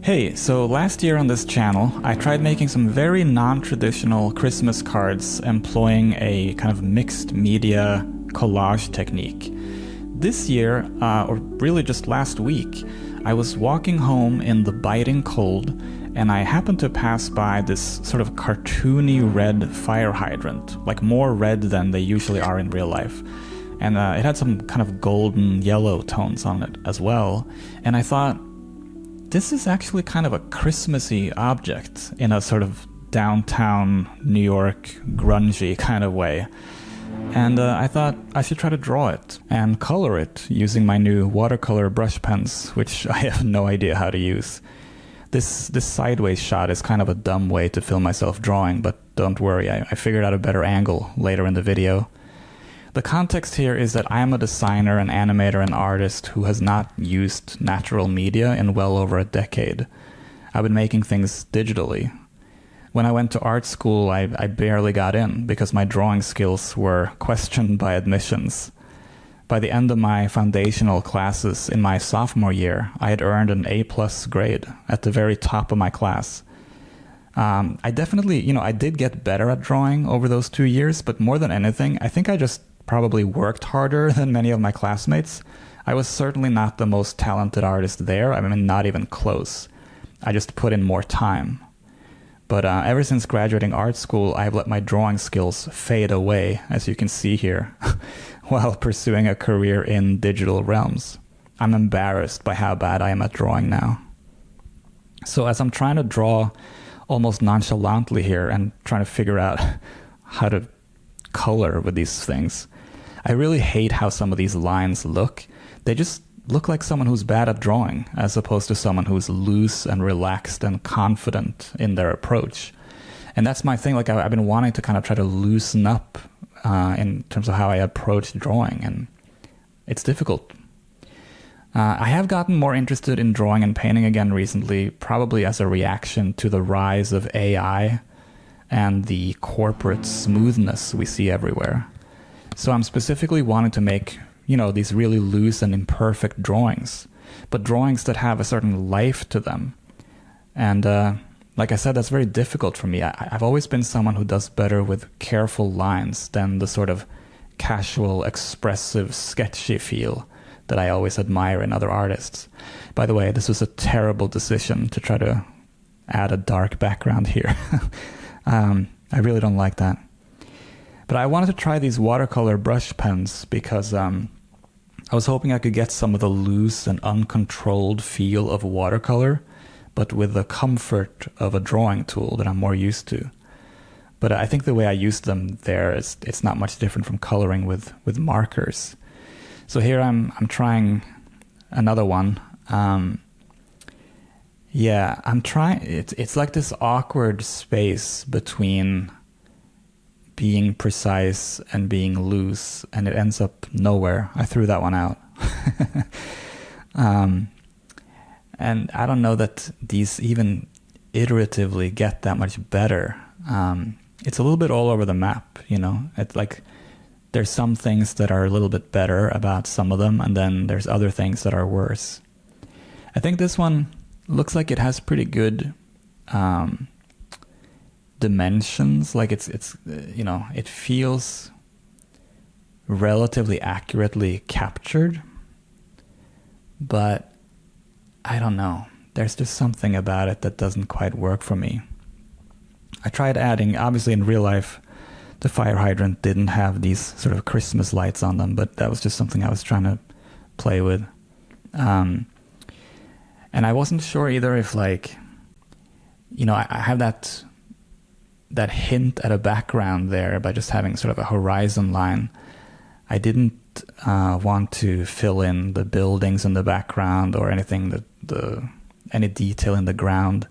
Hey, so last year on this channel, I tried making some very non-traditional Christmas cards employing a kind of mixed media collage technique. This year, or really just last week, I was walking home in the biting cold, and I happened to pass by this sort of cartoony red fire hydrant, like more red than they usually are in real life. And it had some kind of golden yellow tones on it as well, and I thought, this is actually kind of a Christmassy object in a sort of downtown New York grungy kind of way. And I thought I should try to draw it and color it using my new watercolor brush pens, which I have no idea how to use. This sideways shot is kind of a dumb way to film myself drawing, but don't worry, I figured out a better angle later in the video. The context here is that I am a designer, an animator, and artist who has not used natural media in well over a decade. I've been making things digitally. When I went to art school, I barely got in because my drawing skills were questioned by admissions. By the end of my foundational classes in my sophomore year, I had earned an A+ grade at the very top of my class. I definitely, I did get better at drawing over those 2 years, but more than anything, I think I just probably worked harder than many of my classmates. I was certainly not the most talented artist there. I mean, not even close. I just put in more time. But ever since graduating art school, I've let my drawing skills fade away, as you can see here, while pursuing a career in digital realms. I'm embarrassed by how bad I am at drawing now. So as I'm trying to draw almost nonchalantly here and trying to figure out how to color with these things, I really hate how some of these lines look. They just look like someone who's bad at drawing, as opposed to someone who's loose and relaxed and confident in their approach. And that's my thing, like I've been wanting to kind of try to loosen up in terms of how I approach drawing, and it's difficult. I have gotten more interested in drawing and painting again recently, probably as a reaction to the rise of AI and the corporate smoothness we see everywhere. So I'm specifically wanting to make, these really loose and imperfect drawings, but drawings that have a certain life to them. And like I said, that's very difficult for me. I've always been someone who does better with careful lines than the sort of casual, expressive, sketchy feel that I always admire in other artists. By the way, this was a terrible decision to try to add a dark background here. I really don't like that. But I wanted to try these watercolor brush pens because I was hoping I could get some of the loose and uncontrolled feel of watercolor, but with the comfort of a drawing tool that I'm more used to. But I think the way I used them there it's not much different from coloring with markers. So here I'm trying another one. I'm trying. It's like this awkward space between being precise and being loose, and it ends up nowhere. I threw that one out. And I don't know that these even iteratively get that much better. It's a little bit all over the map, It's like there's some things that are a little bit better about some of them, and then there's other things that are worse. I think this one looks like it has pretty good dimensions. Like it feels relatively accurately captured, but I don't know. There's just something about it that doesn't quite work for me. I tried adding, obviously in real life, the fire hydrant didn't have these sort of Christmas lights on them, but that was just something I was trying to play with. And I wasn't sure either if I have that hint at a background there by just having sort of a horizon line. I didn't want to fill in the buildings in the background or anything any detail in the ground.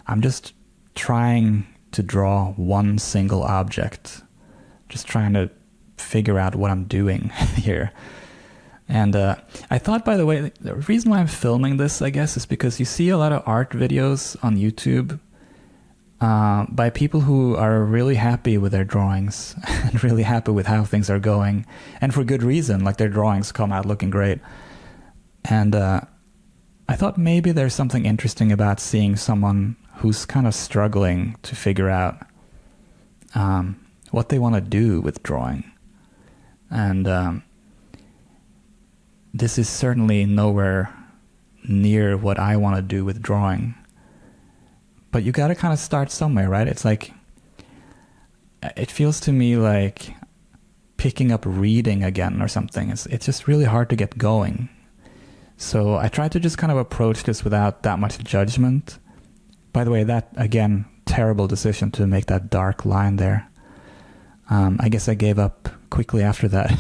I'm just trying to draw one single object, just trying to figure out what I'm doing here. And I thought, by the way, the reason why I'm filming this, I guess, is because you see a lot of art videos on YouTube by people who are really happy with their drawings and really happy with how things are going, and for good reason. Like, their drawings come out looking great. And I thought maybe there's something interesting about seeing someone who's kind of struggling to figure out what they want to do with drawing. And this is certainly nowhere near what I want to do with drawing. But you got to kind of start somewhere, right? It's like, it feels to me like picking up reading again or something. It's just really hard to get going. So I tried to just kind of approach this without that much judgment. By the way, that, again, terrible decision to make that dark line there. I guess I gave up quickly after that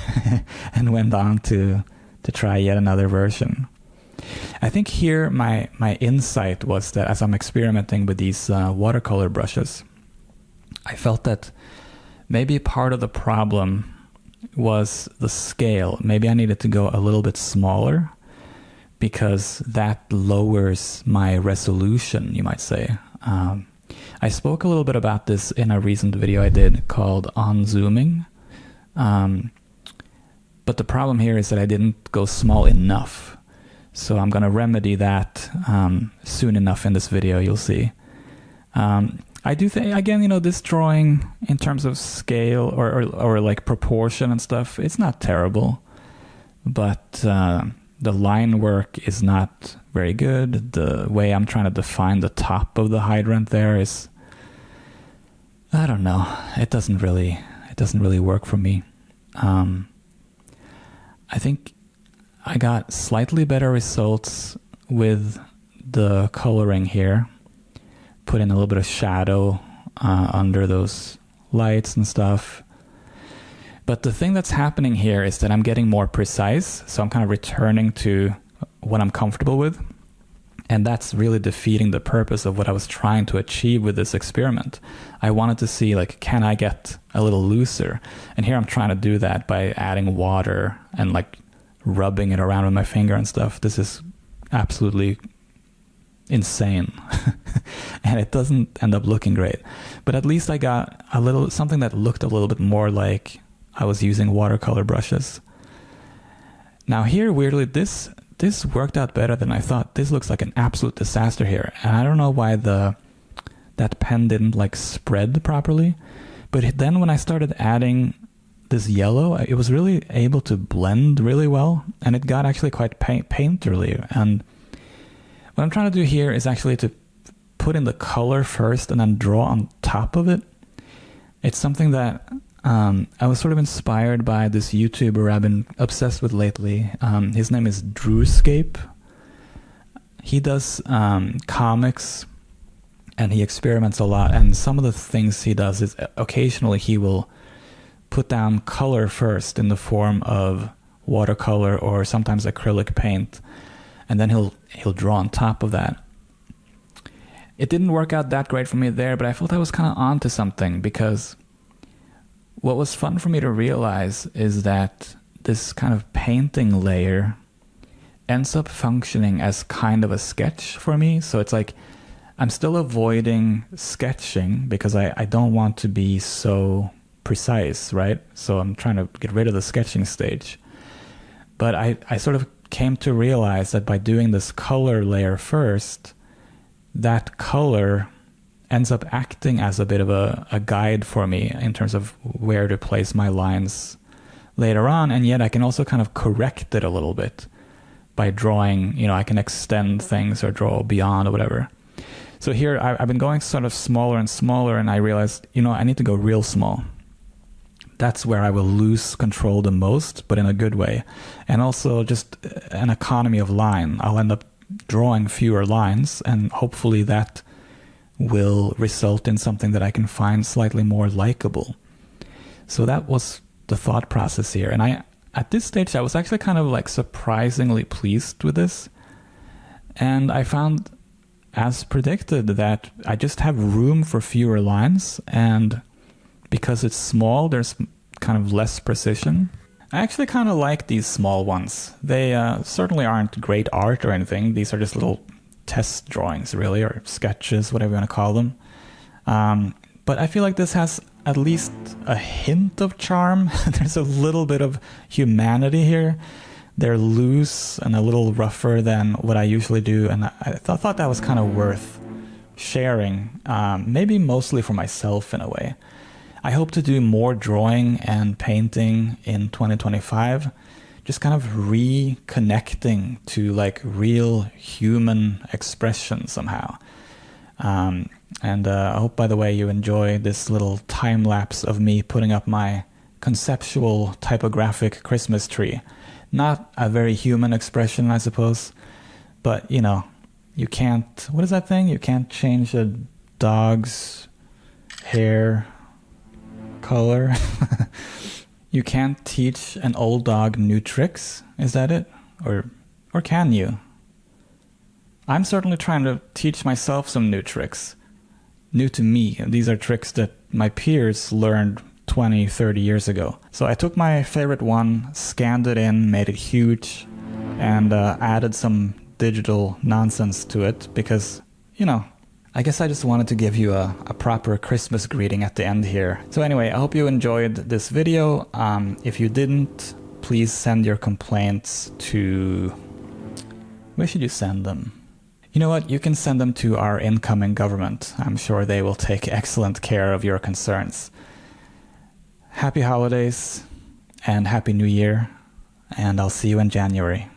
and went on to try yet another version. I think here my insight was that as I'm experimenting with these watercolor brushes, I felt that maybe part of the problem was the scale. Maybe I needed to go a little bit smaller because that lowers my resolution, you might say. I spoke a little bit about this in a recent video I did called On Zooming. But the problem here is that I didn't go small enough. So I'm going to remedy that soon enough in this video, you'll see. I do think, again, you know, this drawing in terms of scale or like proportion and stuff, it's not terrible. But the line work is not very good. The way I'm trying to define the top of the hydrant there is, I don't know, it doesn't really work for me. I think I got slightly better results with the coloring here. Put in a little bit of shadow under those lights and stuff. But the thing that's happening here is that I'm getting more precise, so I'm kind of returning to what I'm comfortable with. And that's really defeating the purpose of what I was trying to achieve with this experiment. I wanted to see, like, can I get a little looser? And here I'm trying to do that by adding water and like rubbing it around with my finger and stuff. This is absolutely insane. And it doesn't end up looking great. But at least I got a little something that looked a little bit more like I was using watercolor brushes. Now here, weirdly, this worked out better than I thought. This looks like an absolute disaster here. And I don't know why that pen didn't like spread properly. But then when I started adding this yellow, it was really able to blend really well. And it got actually quite painterly. And what I'm trying to do here is actually to put in the color first and then draw on top of it. It's something that I was sort of inspired by this YouTuber I've been obsessed with lately. His name is Drewscape. He does comics and he experiments a lot. And some of the things he does is occasionally he will put down color first in the form of watercolor or sometimes acrylic paint. And then he'll draw on top of that. It didn't work out that great for me there, but I felt I was kind of onto something, because what was fun for me to realize is that this kind of painting layer ends up functioning as kind of a sketch for me. So it's like I'm still avoiding sketching because I don't want to be so precise, right? So I'm trying to get rid of the sketching stage. But I sort of came to realize that by doing this color layer first, that color ends up acting as a bit of a guide for me in terms of where to place my lines later on. And yet I can also kind of correct it a little bit by drawing, you know, I can extend things or draw beyond or whatever. So here I've been going sort of smaller and smaller, and I realized, you know, I need to go real small. That's where I will lose control the most, but in a good way. And also just an economy of line. I'll end up drawing fewer lines, and hopefully that will result in something that I can find slightly more likable. So that was the thought process here. And at this stage, I was actually kind of like surprisingly pleased with this. And I found, as predicted, that I just have room for fewer lines, and because it's small, there's kind of less precision. I actually kind of like these small ones. They certainly aren't great art or anything. These are just little test drawings, really, or sketches, whatever you want to call them. But I feel like this has at least a hint of charm. There's a little bit of humanity here, They're loose and a little rougher than what I usually do, and I thought that was kind of worth sharing, maybe mostly for myself in a way. I hope to do more drawing and painting in 2025, just kind of reconnecting to like real human expression somehow. And I hope, by the way, you enjoy this little time lapse of me putting up my conceptual typographic Christmas tree. Not a very human expression, I suppose, but you know, you can't, what is that thing? You can't change a dog's hair color. You can't teach an old dog new tricks, is that it? Or can you? I'm certainly trying to teach myself some new tricks. New to me. These are tricks that my peers learned 20, 30 years ago. So I took my favorite one, scanned it in, made it huge, and added some digital nonsense to it because, you know, I guess I just wanted to give you a proper Christmas greeting at the end here. So anyway, I hope you enjoyed this video. If you didn't, please send your complaints to... Where should you send them? You know what? You can send them to our incoming government. I'm sure they will take excellent care of your concerns. Happy holidays and Happy New Year, and I'll see you in January.